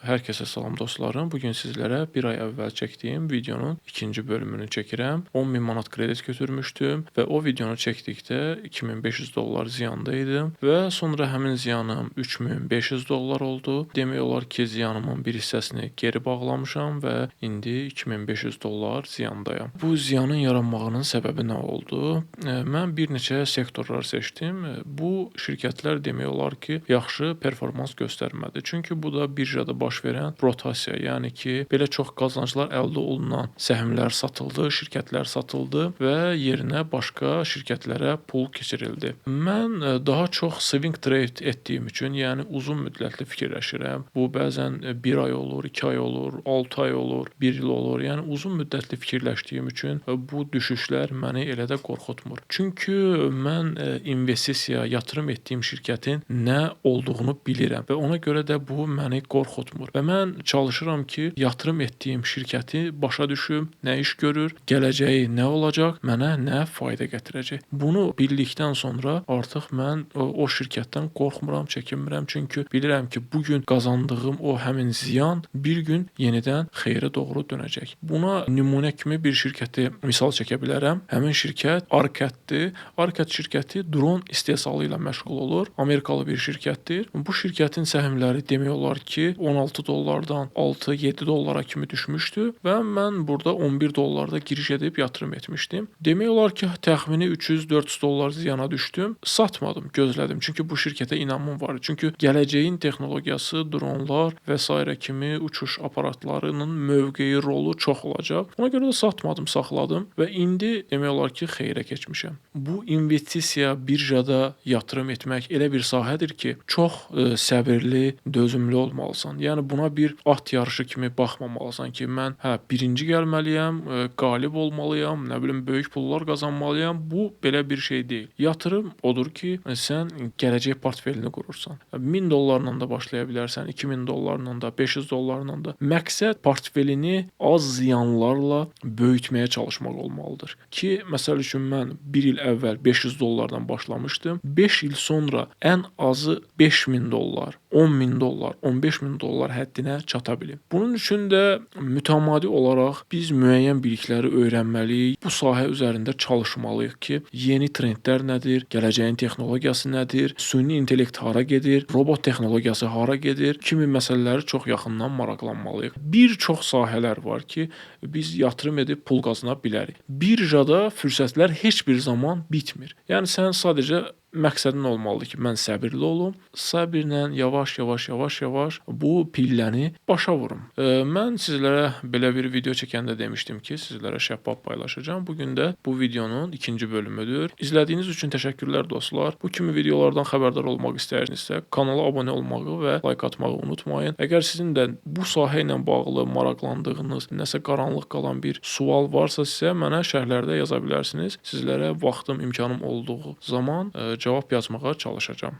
Hər kəsə salam dostlarım. Bu gün sizlərə bir ay əvvəl çəkdiyim videonun ikinci bölümünü çəkirəm. 10.000 manat kredit götürmüşdüm və o videonu çəkdikdə $2500 ziyanda idim və sonra həmin ziyanım $3500 oldu. Demək olar ki, ziyanımın bir hissəsini geri bağlamışam və indi $2500 ziyandayam. Bu ziyanın yaranmağının səbəbi nə oldu? Mən bir neçə sektorlar seçdim. Bu şirkətlər demək olar ki, yaxşı performans göstərmədi. Çünki bu da birjada baş verən rotasiya, yəni ki, belə çox qazanclar əldə olunan səhmlər satıldı, şirkətlər satıldı və yerinə başqa şirkətlərə pul keçirildi. Mən daha çox swing trade etdiyim üçün, yəni uzun müddətli fikirləşirəm. Bu bəzən 1 ay olur, 2 ay olur, 6 ay olur, 1 il olur. Yəni uzun müddətli fikirləşdiyim üçün bu düşüşlər məni elə də qorxutmur. Çünki mən investisiya, yatırım etdiyim şirkətin nə olduğunu bilirəm və ona görə də bu məni qorxutmur. Və mən çalışıram ki, yatırım etdiyim şirkəti başa düşüm, nə iş görür, gələcəyi nə olacaq, mənə nə fayda gətirəcək. Bunu bildikdən sonra artıq mən o şirkətdən qorxmuram, çəkinmirəm. Çünki bilirəm ki, bu gün qazandığım o həmin ziyan bir gün yenidən xeyrə doğru dönəcək. Buna nümunə kimi bir şirkəti misal çəkə bilərəm. Həmin şirkət Arcaddir. Arcad şirkəti dron istehsalı ilə məşğul olur. Amerikalı bir şirkətdir. Bu şirkətin səhmləri demək olar ki, $16-dan $6-7 kimi düşmüşdü və mən burada $11 giriş edib yatırım etmişdim. Demək olar ki, təxmini $300-400 ziyana düşdüm. Satmadım, gözlədim. Çünki bu şirkətə inamım var. Çünki gələcəyin texnologiyası, dronlar və s. kimi uçuş aparatlarının mövqeyi, rolu çox olacaq. Ona görə də satmadım, saxladım və indi demək olar ki, xeyrə keçmişəm. Bu investisiya, birjada yatırım etmək elə bir sahədir ki, çox səbirli, dözümlü olmalısan. Yəni buna bir at yarışı kimi baxmamalısan ki, mən birinci gəlməliyəm, qalib olmalıyam, nə bilim böyük pullar qazanmalıyam. Bu belə bir şey deyil. Yatırım odur ki, sən gələcək portfelini qurursan. $1000 da başlaya bilərsən, $2000 da, $500 da. Məqsəd portfelini az ziyanlarla böyütməyə çalışmaq olmalıdır. Ki, məsəl üçün mən 1 il əvvəl $500-dan başlamışdım. 5 il sonra ən azı $5000, $10.000, $15.000 həddinə çata bilim. Bunun üçün də mütəmadi olaraq biz müəyyən bilikləri öyrənməliyik. Bu sahə üzərində çalışmalıyıq ki, yeni trendlər nədir, gələcəyin texnologiyası nədir, süni intellekt hara gedir, robot texnologiyası hara gedir kimi məsələləri çox yaxından maraqlanmalıyıq. Bir çox sahələr var ki, biz yatırım edib pul qazana bilərik. Birjada fürsətlər heç bir zaman bitmir. Yəni sən sadəcə məqsədin olmalıdır ki, mən səbirli olum, səbirlə yavaş-yavaş bu pilləni başa vurum. Mən sizlərə belə bir video çəkəndə demişdim ki, sizlərə şəffaf paylaşacağam. Bugün də bu videonun ikinci bölümüdür. İzlədiyiniz üçün təşəkkürlər dostlar. Bu kimi videolardan xəbərdar olmaq istəyirsinizsə, kanala abunə olmağı və like atmağı unutmayın. Əgər sizin də bu sahə ilə bağlı maraqlandığınız, nəsə qaranlıq qalan bir sual varsa sizə mənə şərhlərdə yaza bilərsiniz. Sizlərə vaxtım, imkanım olduğu zaman cavab yazmağa çalışacağam.